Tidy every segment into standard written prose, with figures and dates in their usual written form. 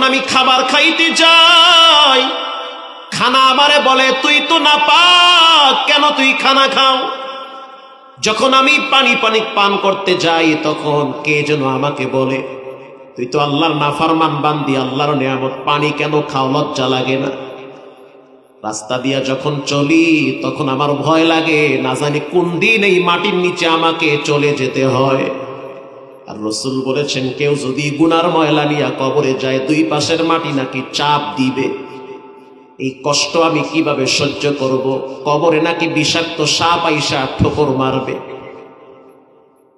আমি খাবার খাইতে যাই, খানা আমারে বলে তুই তো নাপাক, কেন তুই খানা খাও? যখন আমি পানি পান করতে যাই, তখন কে যেন আমাকে বলে তুই তো আল্লাহর নাফরমান বান্দি, আল্লাহর নিয়ামত, পানি কেন খাও? লজ্জা লাগে না? রাস্তা দিয়া যখন চলি তখন আমার ভয় লাগে, না জানি কোন দিন এই মাটির নিচে আমাকে চলে যেতে হয়। আর রাসূল বলেছেন, কেউ যদি গুনার ময়লা নিয়ে কবরে যায়, দুই পাশের মাটি নাকি চাপ দিবে। এই কষ্ট আমি কিভাবে সহ্য করব? কবরে নাকি বিষাক্ত সাপ আইসা ঠোকর মারবে।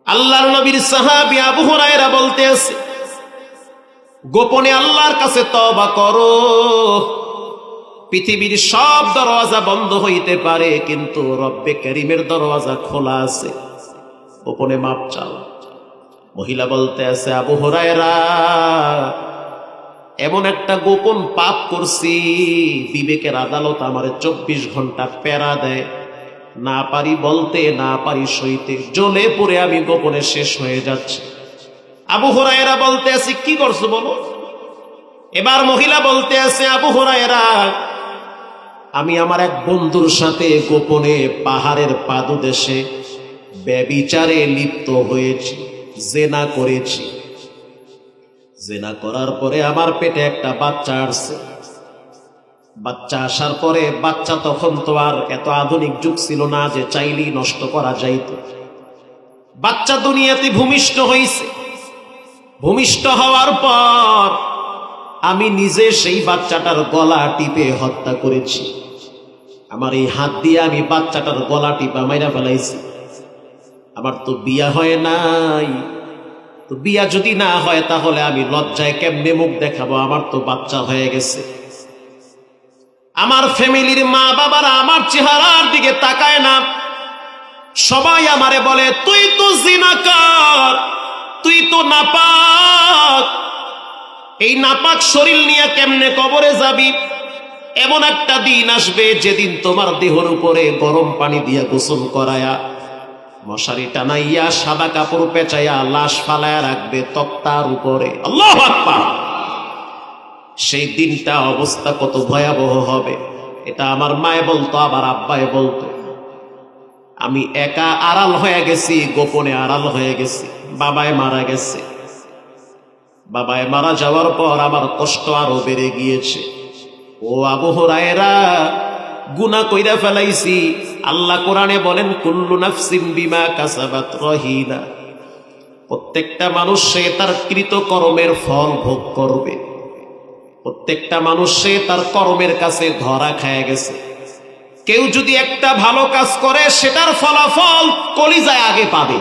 আল্লাহর নবীর সাহাবী আবু হুরায়রা বলতে আছে, গোপনে আল্লাহর কাছে তওবা করো। পৃথিবীর সব দরওয়াজা বন্ধ হইতে পারে, কিন্তু রব্বে কারীমের দরওয়াজা খোলা আছে, গোপনে মাপ চাও। মহিলা বলতে আছে, আবু হুরায়রা, এমন একটা গোপন পাপ করছি, বিবেকের আদালত আমারে 24 ঘন্টা প্যারা দেয়, না পারি বলতে, না পারি সইতে, জ্বলে পুড়ে আমি গোপনে শেষ হয়ে যাচ্ছি। আবু হুরায়রা বলতে আছে, কি করছো বলো? এবার মহিলা বলতে আছে, আবু হুরায়রা, আমি আমার এক বন্ধুর সাথে গোপনে পাহাড়ের পাদদেশে ব্যভিচারে লিপ্ত হয়েছি, জেনা করেছি। জেনা করার পরে আমার পেটে একটা বাচ্চা আসছে। বাচ্চা আসার পরে, বাচ্চা তখন তো আর এত আধুনিক যুগ ছিল না যে চাইলেই নষ্ট করা যাইত। বাচ্চা দুনিয়াতে ভূমিষ্ঠ হয়েছে। ভূমিষ্ঠ হওয়ার পর আমি নিজে সেই বাচ্চাটার গলা টিপে হত্যা করেছি। আমার এই হাত দিয়ে আমি বাচ্চাটার গলা টিপা মাইরা ফেলাইছি। আমার তো বিয়া হয় নাই, তো বিয়া যদি না হয় তাহলে আমি লজ্জায় কেমনে মুখ দেখাবো? আমার তো বাচ্চা হয়ে গেছে। আমার ফ্যামিলির মা বাবারা আমার চেহারার দিকে তাকায় না, সবাই আমারে বলে তুই তো জিনাকার, তুই তো নাপাক, এই নাপাক শরীর নিয়ে কেমনে কবরে যাবি? এমন একটা দিন আসবে যেদিন তোমার দেহের উপরে গরম পানি দিয়া গোসল করায়া, মশারি টানাইয়া, সাদা কাপড় পেঁচাইয়া লাশ ফালায়া রাখবে তক্তার উপরে। আল্লাহু আকবার! সেই দিনটা অবস্থা কত ভয়াবহ হবে, এটা আমার মায়ে বলতো, আবার আব্বায়ে বলতো। আমি একা আড়াল হয়ে গেছি, গোপনে আড়াল হয়ে গেছি। বাবায় মারা গেছে। বাবায় মারা যাওয়ার পর আমার কষ্ট আরো বেড়ে গিয়েছে। ও আবু হুরায়রা, গুনাহ কইরা ফেলাইছি। আল্লাহ কোরআনে বলেন, কুল্লু নাফসিন বিমা কাসাবাত রহিনা, প্রত্যেকটা মানুষ সে তার কৃত কর্মের ফল ভোগ করবে। প্রত্যেকটা মানুষ সে তার কর্মের কাছে ধরা খায় গেছে। কেউ যদি একটা ভালো কাজ করে, সেটার ফলাফল কলিজায় আগে পাবে।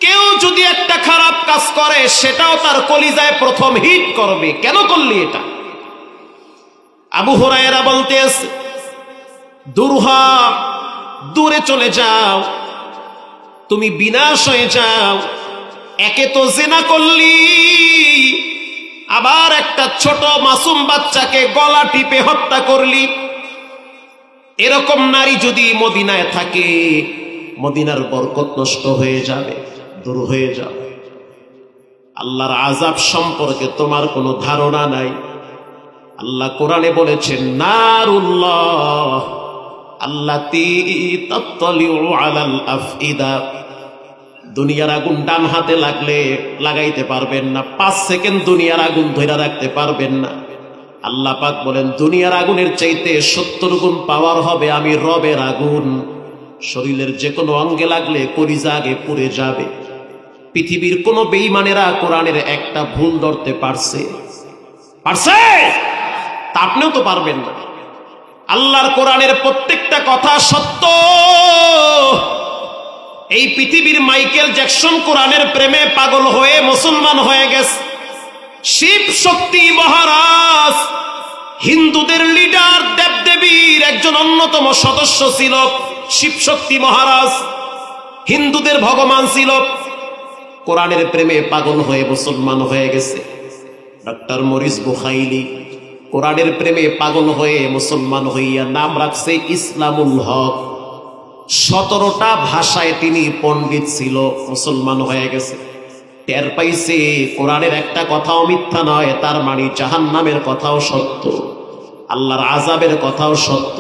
কেউ যদি একটা খারাপ কাজ করে, সেটাও তার কলিজায় প্রথম হিট করবে। কেন করলি এটা? আবু হুরায়রা বলতে আছে, দূর হও, দূরে চলে যাও, তুমি বিনাশ হয়ে যাও। একে তো জিনা করলি, আবার একটা ছোট মাসুম বাচ্চাকে গলা টিপে হত্যা করলি। এরকম নারী যদি মদিনায় থাকে, মদিনার বরকত নষ্ট হয়ে যাবে। দূর হয়ে যাও। আল্লাহর আযাব সম্পর্কে তোমার কোনো ধারণা নাই। আল্লাহ কোরআনে বলেছেন, নারুল্লাহ আল্লাতী তাত্তালিউ আলাল আফইদা, দুনিয়ার আগুন ডান হাতে লাগলে লাগাইতে পারবেন না, 5 সেকেন্ড দুনিয়ার আগুন ধরে রাখতে পারবেন না। আল্লাহ পাক বলেন, দুনিয়ার আগুনের চাইতে 70 গুণ পাওয়ার হবে আমি রবের আগুন। শরীরের যে কোনো অঙ্গে লাগলে কলিজা আগে পুড়ে যাবে। পৃথিবীর কোন বেঈমানেরা কোরআনের একটা ভুল ধরতে পারছে? তা আপনিও তো পারবেন না। আল্লাহর কোরআনের প্রত্যেকটা কথা সত্য। এই পৃথিবীর মাইকেল জ্যাকসন কোরআনের প্রেমে পাগল হয়ে মুসলমান হয়ে গেছে। শিব শক্তি মহারাজ হিন্দুদের লিডার, দেবদেবীর একজন অন্যতম সদস্য ছিল। শিব শক্তি মহারাজ হিন্দুদের ভগবান ছিল। কোরআনের প্রেমে পাগল হয়ে মুসলমান হয়ে গেছে। ডক্টর মরিস বুখাইলি কোরআনের প্রেমে পাগল হয়ে মুসলমান হইয়া নাম রাখছে ইসলামুল হক। 17টা ভাষায় তিনি পণ্ডিত ছিল, মুসলমান হয়ে গেছে। টের পাইছে কোরআনের একটা কথাও মিথ্যা নয়, তার মানে জাহান্নামের কথাও সত্য, আল্লাহর আযাবের কথাও সত্য।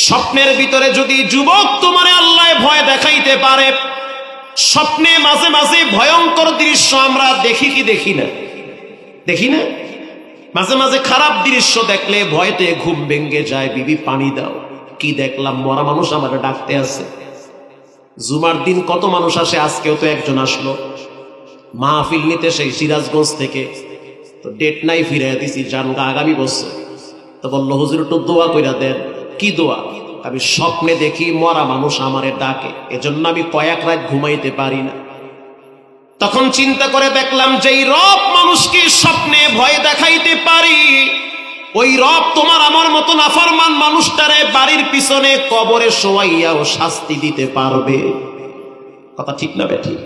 স্বপ্নের ভিতরে যদি যুবক তোমার আল্লাহ ভয় দেখাইতে পারে, স্বপ্নে মাঝে মাঝে ভয়ঙ্কর দৃশ্য আমরা দেখি কি দেখি না? দেখি না? মাঝে মাঝে খারাপ দৃশ্য দেখলে ভয়তে ঘুম ভেঙে যায়, বিবি পানি দাও। কি দেখলাম? মরা মানুষ আমার ডাকতে আছে। জুমার দিন কত মানুষ আসে, আজকেও তো একজন আসলো মাহফিল নিতে সেই সিরাজগঞ্জ থেকে। তো ডেট নাই, ফিরে দিছি জানগা আগামী বছর। তো বললো হুজুর একটু দোয়া কইরা দেন। কি দোয়া? আমি স্বপ্নে দেখি মরা মানুষ আমারে ডাকে, এজন্য আমি কয়েক রাত ঘুমাইতে পারি না। তখন চিন্তা করে দেখলাম যেই রব মানুষকে স্বপ্নে ভয় দেখাইতে পারি, ওই রব তোমার আমার মতো নাফরমান মানুষটারে বাড়ির পিছনে কবরে শোয়াইয়াও শাস্তি দিতে পারবে। কথা ঠিক না বেঠিক?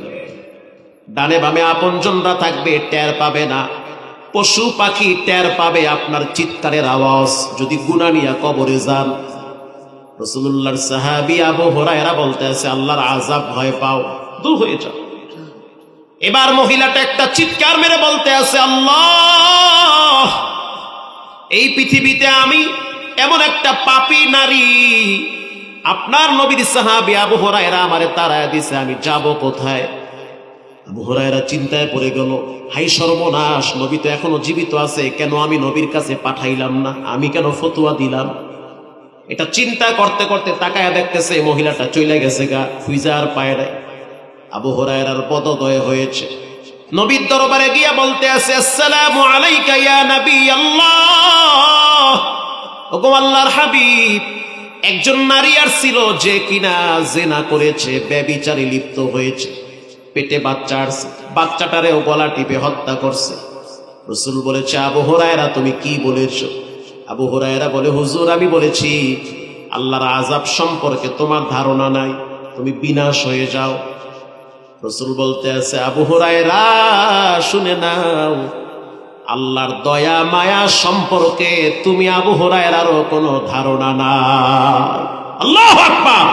ডানে বামে আপনজনরা থাকবে, টের পাবে না। পশু পাখি টের পাবে আপনার চিৎকারের আওয়াজ যদি গুনাহ নিয়া কবরে যান। রাসূলুল্লাহর সাহাবী আবু হুরায়রা বলতে আছে, আল্লাহর আযাব ভয় পাও, দূর হয়ে যাও। এবার মহিলাটা একটা চিৎকার মেরে বলতে আছে, আল্লাহ, এই পৃথিবীতে আমি এমন একটা পাপী নারী, আপনার নবীর সাহাবী আবু হুরায়রা আমারে তাড়ায় দিছে, আমি যাব কোথায়? আবু হুরায়রা চিন্তায় পড়ে গেল, হাই সর্বনাশ, নবী তো এখনো জীবিত আছে, কেন আমি নবীর কাছে পাঠাইলাম না? আমি কেন ফতোয়া দিলাম? এটা চিন্তা করতে করতে তাকায়া দেখতেছে মহিলাটা চলে গেছে গা, ফুইজার পায় নাই। আবু হুরায়রার পদদয় হয়েছে। নবীর দরবারে গিয়া বলতে আছে, আসসালামু আলাইকা ইয়া নবী আল্লাহ। ওগো আল্লাহর হাবিব, একজন নারী আসছিল যে কিনা জিনা করেছে, ব্যভিচারে লিপ্ত হয়েছে, পেটে বাচ্চা আসছে, বাচ্চাটারেও গলা টিপে হত্যা করছে। রাসূল বলেছে, আবু হুরায়রা তুমি কি বলেছো? আবু হুরায়রা বলে, হুজুর আমি বলেছি আল্লাহর আযাব সম্পর্কে তোমার ধারণা নাই, তুমি বিনাশ হয়ে যাও। রাসূল বলতে আছে, আবু হুরায়রা শুনে নাও, আল্লাহর দয়া মায়া সম্পর্কে তুমি আবু হুরায়রারও কোনো ধারণা নাই। আল্লাহু আকবার।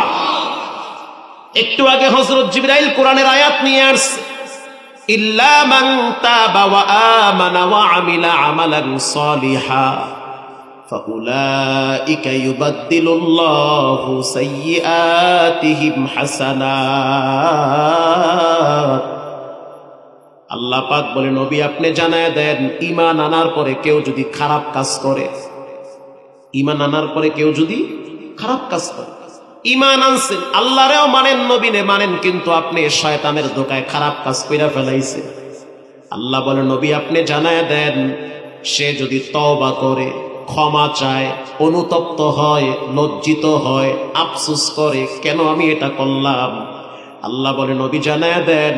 একটু আগে হযরত জিবরাইল কোরআনের আয়াত নিয়ে আসছে, ইল্লা মান তাবা ওয়া আমানা ওয়া আমিলা আমালান সালিহা ফাউলাইকা ইউবাদদিলুল্লাহু সাইয়্যাতিহিম হাসানাত। আল্লাহ পাক বলে, নবী আপনি জানায় দেন, ঈমান আনার পরে কেউ যদি খারাপ কাজ করে, ঈমান আনার পরে কেউ যদি খারাপ কাজ করে, ঈমান আনছেন, আল্লাহরেও মানেন, নবীরে মানেন, কিন্তু আপনি শয়তানের ধোঁকায় খারাপ কাজ কইরা ফেলাইছে। আল্লাহ বলে, নবী আপনি জানায় দেন, সে যদি তওবা করে, ক্ষমা চায়, অনুতপ্ত হয়, লজ্জিত হয়, আফসোস করে কেন আমি এটা করলাম, আল্লাহ বলে, নবী জানায় দেন,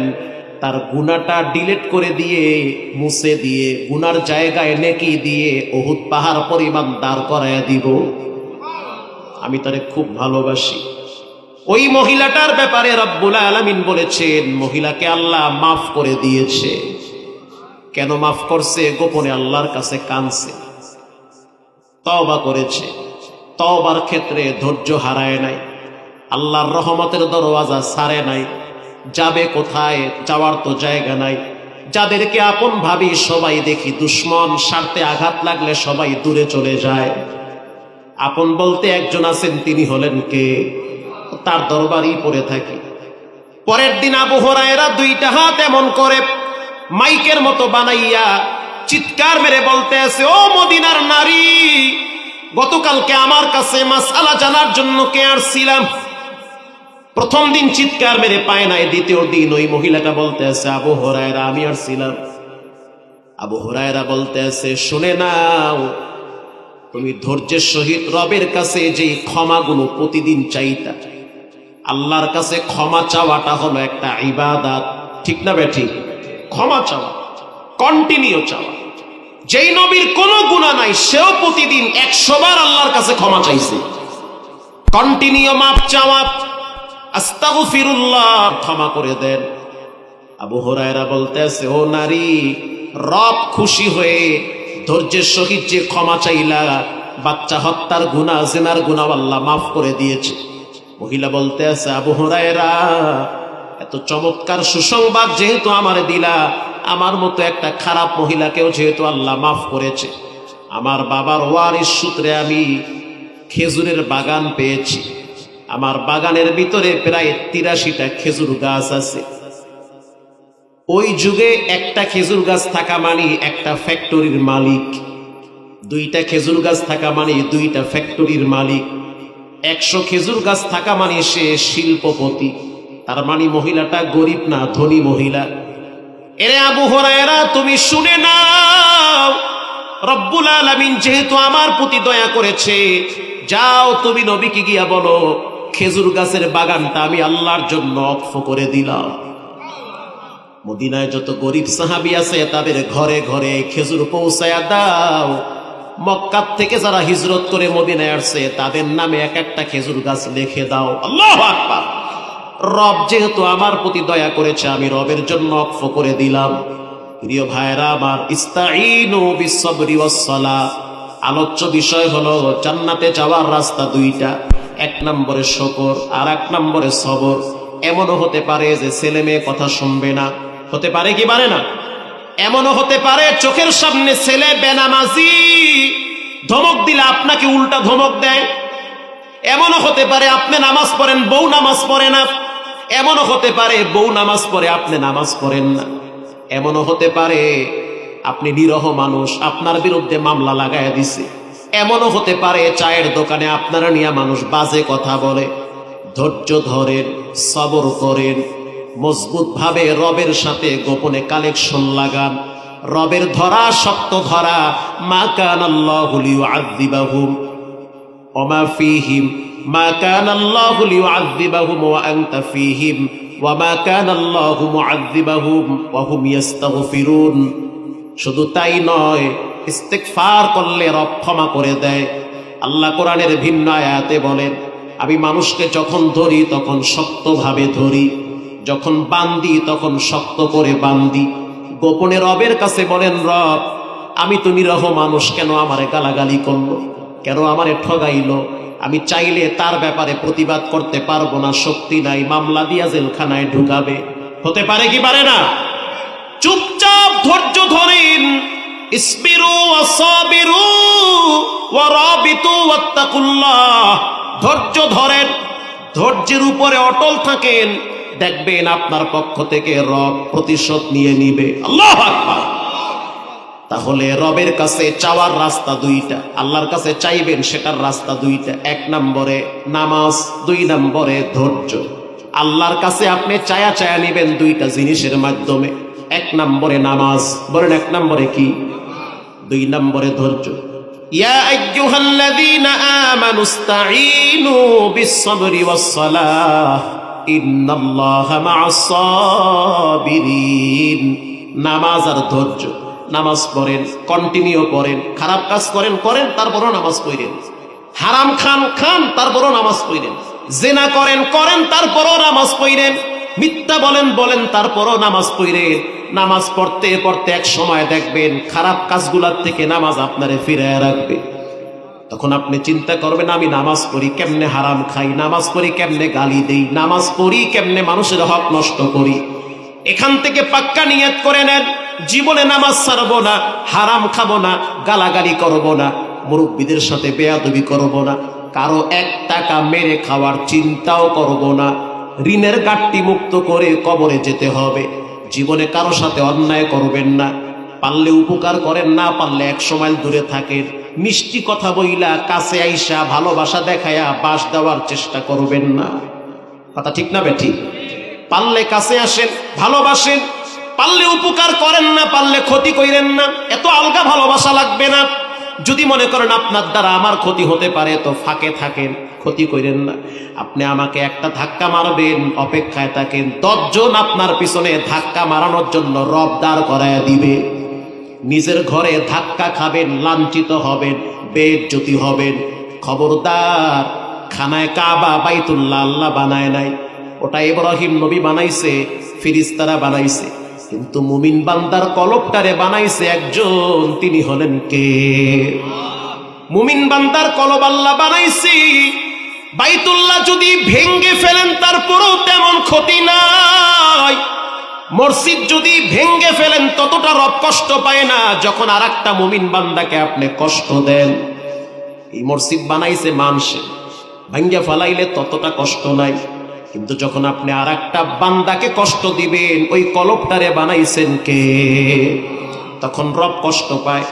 তার গুনাহটা ডিলিট করে দিয়ে, মুছে দিয়ে, গুনার জায়গায় নেকি দিয়ে উহুদ পাহাড় পরিমাণ দাঁড় করায়া দিব। আমি তারে খুব ভালোবাসি। ওই মহিলাটার ব্যাপারে রব্বুল আলামিন বলেছেন, মহিলাকে আল্লাহ মাফ করে দিয়েছে। কেন মাফ করছে? গোপনে আল্লাহর কাছে কাঁদছে, তওবা করেছে, তওবার ক্ষেত্রে ধৈর্য হারায় নাই, আল্লাহর রহমতের দরওয়াজা ছাড়ে নাই। যাবে কোথায়? যাওয়ার তো জায়গা নাই। যাদেরকে আপন ভাবি সবাই দেখি দুশ্মন, স্বার্থে আঘাত লাগলে সবাই দূরে চলে যায়। আপন বলতে একজন আছেন, তিনি হলেন কে? তার দরবারই পড়ে থাকি। পরের দিন আবু হুরায়রা দুইটা হাত এমন করে মাইকের মতো বানাইয়া চিৎকার মেরে বলতে আছে, ও মদিনার নারী, গতকালকে আমার কাছে মাসআলা জানার জন্য কে আসছিলাম। প্রথম দিন চিৎকার মেরে পায় নাই, দ্বিতীয় দিন ওই মহিলাটা বলতে আছে, আবু হুরায়রা আমি আসছিলাম। আবু হুরায়রা বলতে আছে, শুনে নাও, তুমি ধৈর্যের সহিত রবের কাছে যেই ক্ষমাগুলো প্রতিদিন চাইতা, আল্লাহর কাছে ক্ষমা চাওয়াটা হলো একটা ইবাদত, ঠিক না বেঠিক? ক্ষমা চাওয়া, কন্টিনিউ চাওয়া। যেই নবীর কোনো গুনাহ নাই, সেও প্রতিদিন 100 বার আল্লাহর কাছে ক্ষমা চাইছে। কন্টিনিউ মাফ চাওয়া, আস্তাগফিরুল্লাহ, ক্ষমা করে দেন। আবু হুরায়রা বলতে আছে, ও নারী, রব খুশি হয়ে ধৈর্যের সহিত যে ক্ষমা চাইলা, বাচ্চা হত্যার গুনাহ, জিনার গুনাহ আল্লাহ মাফ করে দিয়েছে। মহিলা বলতে আছে, আবু হুরায়রা এত চমৎকার সুসংবাদ যেহেতু আমার দিলা, আমার মতো একটা খারাপ মহিলাকেও যেহেতু আল্লাহ মাফ করেছে, আমার বাবার ওয়ারিস সূত্রে আমি খেজুরের বাগান পেয়েছি। আমার বাগানের ভিতরে প্রায় 83টা খেজুর গাছ আছে। ওই যুগে একটা খেজুর গাছ থাকা মানে একটা ফ্যাক্টরির মালিক, 2টা খেজুর গাছ থাকা মানে 2টা ফ্যাক্টরির মালিক, 100 খেজুর গাছ থাকা মানে সে শিল্পপতি। তার মানে মহিলাটা গরিব না, ধনী মহিলা। এরে আবু হুরায়রা, তুমি শুনে নাও, রব্বুল আলামিন যেহেতু আমার প্রতি দয়া করেছে, যাও তুমি নবীকে গিয়া বলো খেজুর গাছের বাগানটা আমি আল্লাহর জন্য ওয়াকফ করে দিলাম। মদিনায় যত গরিব সাহাবী আছে তাদের ঘরে ঘরে খেজুর পৌঁছায়া দাও। মক্কা থেকে যারা হিজরত করে মদিনায় আসছে তাদের নামে এক একটা খেজুর গাছ লিখে দাও। আল্লাহু আকবার। রব যেহেতু আমার প্রতি দয়া করেছে, আমি রবের জন্য ওয়াকফ করে দিলাম। প্রিয় ভাইরা আমার, ইস্তাঈনু বিস-সাবরি ওয়াস-সালাহ। আলোচ্য বিষয় হলো জান্নাতে যাওয়ার রাস্তা 2টা, 1 নম্বরে শুকর আর 1 নম্বরে সবর। এমনও হতে পারে যে ছেলে মেয়ে কথা শুনবে না, হতে পারে কি পারে না? এমনও হতে পারে চোখের সামনে ছেলে বেনামাজি, ধমক দিলে আপনাকে উল্টা ধমক দেয়। এমনও হতে পারে আপনি নামাজ পড়েন, বউ নামাজ পড়ে না। এমনও হতে পারে বউ নামাজ পড়ে, আপনি নামাজ পড়েন না। এমনও হতে পারে আপনি নিরহ মানুষ, আপনার বিরুদ্ধে মামলা লাগায় দিছে। এমনও হতে পারে চায়ের দোকানে আপনারা নিয়ে মানুষ বাজে কথা বলে। ধৈর্য ধরেন, সবর করেন, মজবুত ভাবে রবের সাথে গোপনে কালেকশন লাগান। রবের ধরা শক্ত ধরা। মা কানাল্লাহু লিয়ুআযযিবাহুম ওয়া মা ফীহিম, মা কানাল্লাহু লিয়ুআযযিবাহুম ওয়া আনতা ফীহিম, ওয়া মা কানাল্লাহু মুআযযিবাহুম ওয়া হুম ইস্তাগফিরুন। শুধু তাই নয়, ইস্তিগফার করলে রব ক্ষমা করে দেয়। আল্লাহ কোরআনের ভিন্ন আয়াতে বলেন, আমি মানুষকে যখন ধরি তখন শক্তভাবে ধরি, যখন বান্দি তখন শক্ত করে বান্দি। গোপনে রবের কাছে বলেন, রব আমি তো নিরহ মানুষ, কেন আমারে গালাগালি করলো, কেন আমারে ঠগাইলো? আমি চাইলে তার ব্যাপারে প্রতিবাদ করতে পারবো না, শক্তি নাই, মামলা দিয়া জেলখানায় ঢুকাবে। হতে পারে কি পারে না? চুপচাপ ধৈর্য ধরেন। ইসবিরু ওয়াসাবিরু ওয়া রাবিতু ওয়াত্তাকুল্লাহ। ধৈর্য ধরেন, ধৈর্যের উপরে অটল থাকেন, দেখবেন আপনার পক্ষ থেকে রব প্রতিশোধ নিয়ে নিবে। আল্লাহু আকবার। তাহলে রবের কাছে চাওয়ার রাস্তা 2টা, আল্লাহর কাছে চাইবেন সেটার রাস্তা 2টা। 1 নম্বরে নামাজ, 2 নম্বরে ধৈর্য। আল্লাহর কাছে আপনি চায়া চায়া নিবেন 2টা জিনিসের মাধ্যমে। 1 নম্বরে নামাজ, বলেন 1 নম্বরে কি? 2 নম্বরে ধৈর্য। ইয়া আইয়ুহাল্লাযীনা আমানুস্তাঈনু বিস-সাবরি ওয়াস-সালাহ ইন্নাল্লাহা মা'আস-সাবিরিন। নামাজ আর ধৈর্য। নামাজ পড়েন, কন্টিনিউ করেন, খারাপ কাজ করেন করেন, তারপরও নামাজ পড়েন। হারাম খান তারপরও নামাজ পড়েন। জিনা করেন করেন, তারপরও নামাজ পড়েন। মিথ্যা বলেন তারপরও নামাজ পড়েন। নামাজ পড়তে পড়তে এক সময় দেখবেন খারাপ কাজগুলোর থেকে নামাজ আপনারে ফিরায় রাখবে। তখন আপনি চিন্তা করবেন, আমি নামাজ পড়ি কেমনে হারাম খাই, নামাজ পড়ি কেমনে গালি দেই, নামাজ পড়ি কেমনে মানুষের হক নষ্ট করি। এখান থেকে পাক্কা নিয়ত করে নেন, জীবনে নামাজ ছাড়বো না, হারাম খাবো না, গালাগালি করবো না, মুরব্বীদের সাথে বেয়াদবি করবো না, কারো 1 টাকা মেরে খাওয়ার চিন্তাও করবো না। ঋণের গাঁটটি মুক্ত করে কবরে যেতে হবে। জীবনে কারো সাথে অন্যায় করবেন না। পারলে উপকার করেন, না পারলে 100 মাইল দূরে থাকেন। মিষ্টি কথা বইলা কাছে আইসা ভালোবাসা দেখায়া বাস দেওয়ার চেষ্টা করবেন না। কথা ঠিক না বেঠিক? পারলে কাছে আসেন, ভালোবাসেন, পারলে উপকার করেন, না পারলে ক্ষতি কইরেন না। এত আলগা ভালোবাসা লাগবে না। যদি মনে করেন আপনার দ্বারা আমার ক্ষতি হতে পারে, তো ফাঁকে থাকেন, ক্ষতি কইরেন না। আপনি আমাকে একটা ধাক্কা মারবেন, অপেক্ষায় থাকেন, 10 জন আপনার পিছনে ধাক্কা মারানোর জন্য রব দাঁড় করায়া দিবে। নিজের ঘরে ধাক্কা খাবেন, লাঞ্ছিত হবেন, বেইজ্জতি হবেন। খবরদার, খানায় কাবা বাইতুল্লাহ আল্লাহ বানায় নাই, ওটা ইব্রাহিম নবী বানাইছে, ফেরেশতারা বানাইছে। কিন্তু মুমিন বান্দার কলবটারে বানাইছে একজন, তিনি হলেন কে? মুমিন বান্দার কলব আল্লাহ বানাইছে। বাইতুল্লাহ যদি ভেঙ্গে ফেলেন তারপরও তেমন ক্ষতি নাই। মসজিদ যদি ভেঙ্গে ফেলেন ততটা রব কষ্ট পায় না যখন আর একটা মুমিন বান্দাকে আপনি কষ্ট দেন। এই মসজিদ বানাইছে মানুষে, ভাঙ্গে ফেলাইলে ততটা কষ্ট নাই, কিন্তু যখন আপনি আর একটা বান্দাকে কষ্ট দিবেন, ওই কলবটারে বানাইছেন কে, তখন রব কষ্ট পায়।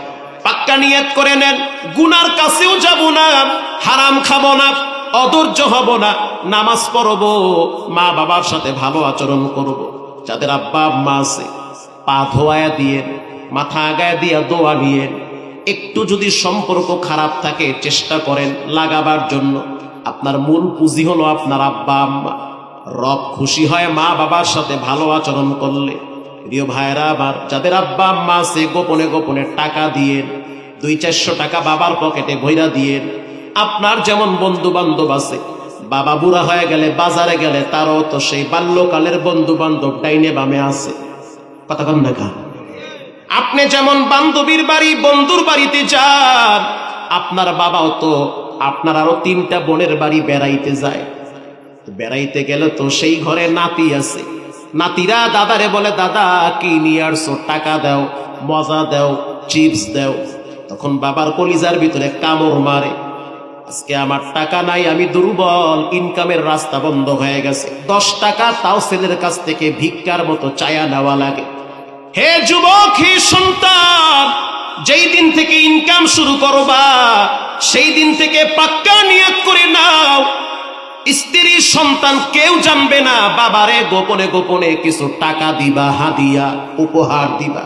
পাক্কা নিয়ত করে নেন, গুনার কাছেও যাব না, হারাম খাবো না, অধৈর্য হব না, নামাজ পড়বো, মা বাবার সাথে ভালো আচরণ করব। যাদের আব্বা আম্মা আছে পা ধোয়া দিয়ে, মাথা আগায় দিয়া দোয়া নিয়ে, একটু যদি সম্পর্ক খারাপ থাকে চেষ্টা করেন লাগাবার জন্য। আপনার মূল পুঁজি হলো আপনার আব্বা আম্মা। রব খুশি হয় মা বাবার সাথে ভালো আচরণ করলে। প্রিয় ভাইরা আবার যাদের আব্বা আম্মা আছে গোপনে গোপনে টাকা দিয়ে, 200-400 টাকা বাবার পকেটে ভইরা দিয়ে। আপনার যেমন বন্ধু বান্ধব আছে, বাবা বুড়া হয়ে গেলে বাজারে গেলে তারও তো সেই বাল্যকালের বন্ধু বান্ধব ডাইনে বামে আছে, কথা কন না কা? আপনি যেমন বান্ধবীর বাড়ি বন্ধুর বাড়িতে যান, আপনার বাবাও তো আপনার আরো 3টা বোনের বাড়ি বেড়াইতে যায়। বেড়াইতে গেলে তো সেই ঘরে নাতি আছে, নাতিরা দাদারে বলে, দাদা কি নিয়ে আসছো, টাকা দাও, মজা দাও, চিপস দাও। তখন বাবার কলিজার ভিতরে কামড় মারে, আজকে আমার টাকা নাই, আমি দুর্বল, ইনকামের রাস্তা বন্ধ হয়ে গেছে। 10 টাকা তাও ছেলের কাছ থেকে ভিক্ষার মতো চায়া নেওয়া লাগে। হে যুবক, হে সন্তান, যেই দিন থেকে ইনকাম শুরু করবা সেই দিন থেকে পাক্কা নিয়ত করে নাও, স্ত্রী সন্তান কেউ জানবে না, বাবারে গোপনে গোপনে কিছু টাকা দিবা, হাদিয়া উপহার দিবা।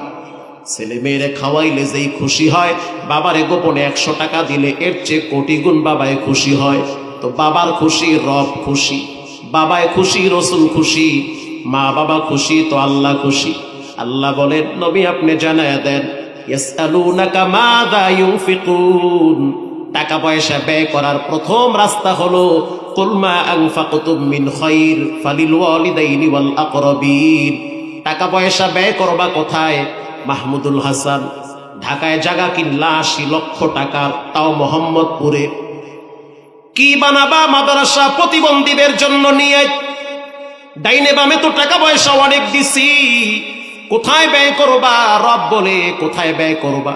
ছেলে মেয়েরে খাওয়াইলে যেই খুশি হয়, বাবারে গোপনে 100 টাকা দিলে এর চেয়ে কোটি গুণ বাবায় খুশি হয়। তো বাবার খুশি রব খুশি, বাবায় খুশি রসুল খুশি, মা বাবা খুশি তো আল্লাহ খুশি। আল্লাহ বলেন, নবী আপনি জানায়া দেন, ইয়াসআলুনাকা মাযা ইউনফিকুন, টাকা পয়সা ব্যয় করার প্রথম রাস্তা হলো কুল মা আনফাকতুম মিন খায়র ফালিল ওয়ালিদাইনি ওয়াল আকরাবিন। টাকা পয়সা ব্যয় করবা কোথায়? মাহমুদুল হাসান ঢাকায় জায়গা কিনলা 80 লক্ষ টাকার, তাও মোহাম্মদপুরে। কি বানাবা? মাদ্রাসা প্রতিবন্ধীদের জন্য নিয়ে। ডাইনে বামে তো টাকা পয়সা অনেক দিছি, কোথায় ব্যয় করবা? রব বলে কোথায় ব্যয় করবা?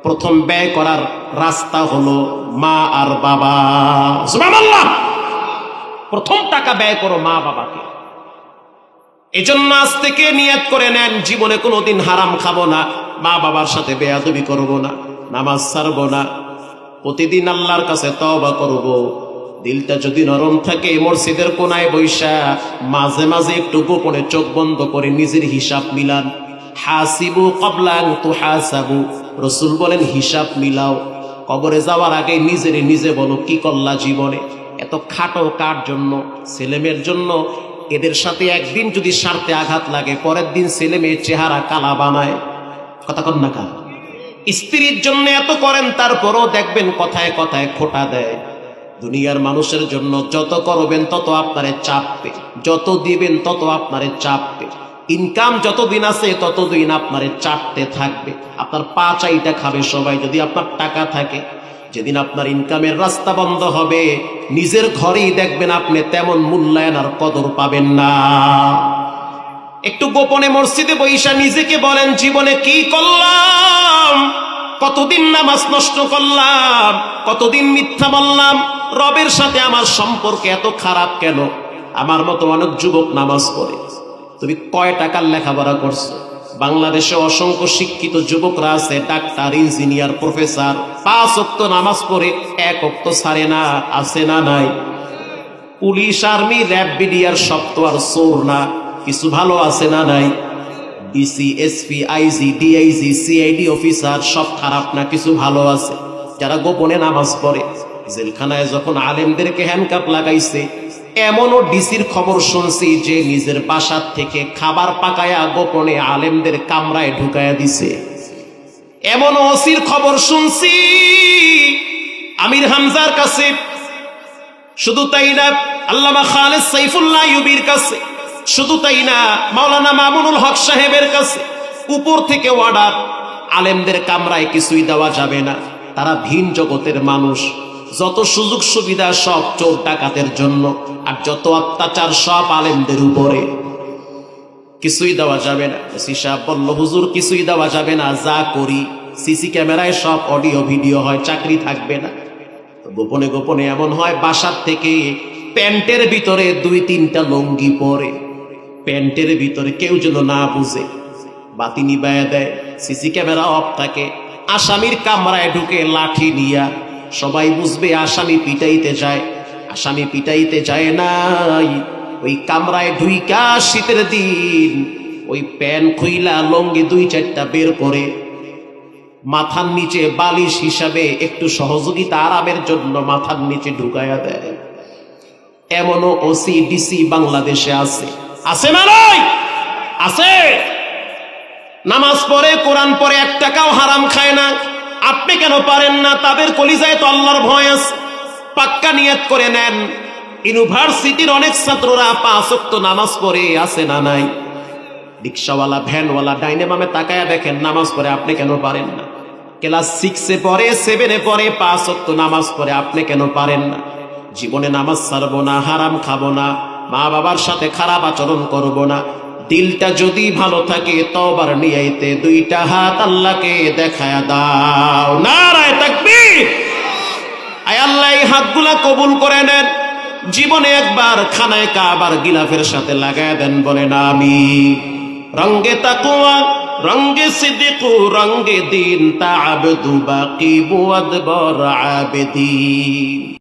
প্রথম ব্যয় করার রাস্তা হলো মা আর বাবা। সুবহানাল্লাহ। প্রথম টাকা ব্যয় করো মা বাবাকে। এজন্য আজ থেকে নিয়ত করে নেন, জীবনে কোনোদিন হারাম খাবো না, মা বাবার সাথে বেয়াদবি করব না, নামাজ ছাড়বো না, প্রতিদিন আল্লাহর কাছে তওবা করব। দিলটা যদি নরম থাকে, মসজিদের কোনায় বৈশা মাঝে মাঝে একটু গোপনে চোখ বন্ধ করে নিজের হিসাব মিলান। হাসিবু ক্বাবলা আন তুহাসাবু, রাসূল বলেন হিসাব মিলাও। কবরে যাওয়ার আগে নিজেরে নিজে বলো, কি করলা জীবনে? এত খাটো কার জন্য? ছেলেমেয়ের জন্য। এদের সাথে একদিন যদি স্বার্থে আঘাত লাগে, পরের দিন ছেলে মেয়ের চেহারা কালা বানায়, কথা কন না কা? স্ত্রীর জন্য এত করেন, তারপরও দেখবেন কথায় কথায় খোটা দেয়। দুনিয়ার মানুষের জন্য যত করবেন তত আপনারে চাপবে, যত দিবেন তত আপনারে চাপবে। ইনকাম যতদিন আছে ততদিন আপনারে চাপতে থাকবে, আপনার পা চাইটা খাবে সবাই যদি আপনার টাকা থাকে। যেদিন আপনার ইনকামের রাস্তা বন্ধ হবে, নিজের ঘরেই দেখবেন আপনি তেমন মূল্যায়ন আর কদর পাবেন না। একটু গোপনে মসজিদে বৈশা নিজেকে বলেন, জীবনে কি করলাম? কতদিন নামাজ নষ্ট করলাম, কতদিন মিথ্যা বললাম, রবের সাথে আমার সম্পর্ক এত খারাপ কেন? আমার মতো অনেক যুবক নামাজ পড়ে। তুমি কয় টাকার লেখাপড়া করছো? বাংলাদেশে অসংখ্য শিক্ষিত যুবকরা আছে, ডাক্তার, ইঞ্জিনিয়ার, প্রফেসর, 5 ওয়াক্ত নামাজ পড়ে 1 ওয়াক্ত ছাড়ে না, আছে না নাই? পুলিশ, আর্মি, র্যাব, বিডিআর সব তো আর চোর না, কিছু ভালো আছে না নাই? DC, SP, IG, DIG, CID officer সব খারাপ না, কিছু ভালো আছে যারা গোপনে নামাজ পড়ে। জেলখানায় যখন আলেমদেরকে হ্যান্ডকাপ লাগাইছে, এমনও ডিসির খবর শুনছি যে নিজের বাসার থেকে খাবার পাকায়া গোপনে আলেমদের কামরায় ঢুকায়া দিছে। এমন ওসির খবর শুনছি আমির হামজার কাছে। শুধু তাই না, আল্লামা খালেদ সাইফুল্লাহ আইয়ুবীর কাছে। শুধু তাই না, মাওলানা মামুনুল হক সাহেবের কাছে। উপর থেকে অর্ডার, আলেমদের কামরায় কিছুই দেওয়া যাবে না, তারা ভিন জগতের মানুষ। যত সুযোগ সুবিধা সব চোর ডাকাতের জন্য, আর যত অত্যাচার সব আলেমদের উপরে। কিছুই দেওয়া যাবে না। ওসি সাহেব বলল, হুজুর কিছুই দেওয়া যাবে না, যা করি সিসি ক্যামেরায় সব অডিও ভিডিও হয়, চাকরি থাকবে না। গোপনে গোপনে এমন হয়, বাসার থেকে প্যান্টের ভিতরে 2-3টা লুঙ্গি পরে, প্যান্টের ভিতরে কেউ যেন না বুঝে বাতি নিবাইয়া দেয়, সিসি ক্যামেরা অফ থাকে। আসামির কামরায় ঢুকে লাঠি নিয়া, সবাই বুঝবে আসামি পিটাইতে যায়। আসামি পিটাইতে যায় নাই, ওই কামরায় ঢুইকা শীতের দিন ওই প্যান খুইলা লঙ্গি 2-4টা বের করে মাথার নিচে বালিশ হিসাবে একটু সহযোগিতা আরামের জন্য মাথার নিচে ঢুকাইয়া দেয়। এমনও ওসি ডিসি বাংলাদেশে আছে, আছে না নয়? আছে। নামাজ পড়ে, কোরআন পড়ে, 1 টাকাও হারাম খায় না। আপনি কেন পারেন না? তাদের কলিজায় তো আল্লাহর ভয় আছে। পাক্কা নিয়ত করে নেন। ইউনিভার্সিটির অনেক ছাত্ররা 5 ওয়াক্ত নামাজ পড়ে, আছে না নাই? রিক্সাওয়ালা, ভ্যানওয়ালা ডাইনে বামে তাকায়া দেখেন নামাজ পড়ে, আপনি কেন পারেন না? ক্লাস 6-এ পড়ে, 7-এ পড়ে, 5 ওয়াক্ত নামাজ পড়ে, আপনি কেন পারেন না? জীবনে নামাজ ছাড়বো না, হারাম খাবো না, মা বাবার সাথে খারাপ আচরণ করব না। দিলটা যদি ভালো থাকে, তওবার নিয়াইতে 2টা হাত আল্লাহকে দেখায়া দাও। নারায়ে তাকবীর। আয় আল্লাহ, এই হাতগুলা কবুল করে নেন। জীবনে একবার খানায় কাবার গিলাফের সাথে লাগায় দেন, বলেন আমিন। রঙ্গে তাকওয়া, রঙ্গে সিদ্দিক, রঙ্গে দিন, তা'আবদু বাকি বুয়াদবর আবেদিন।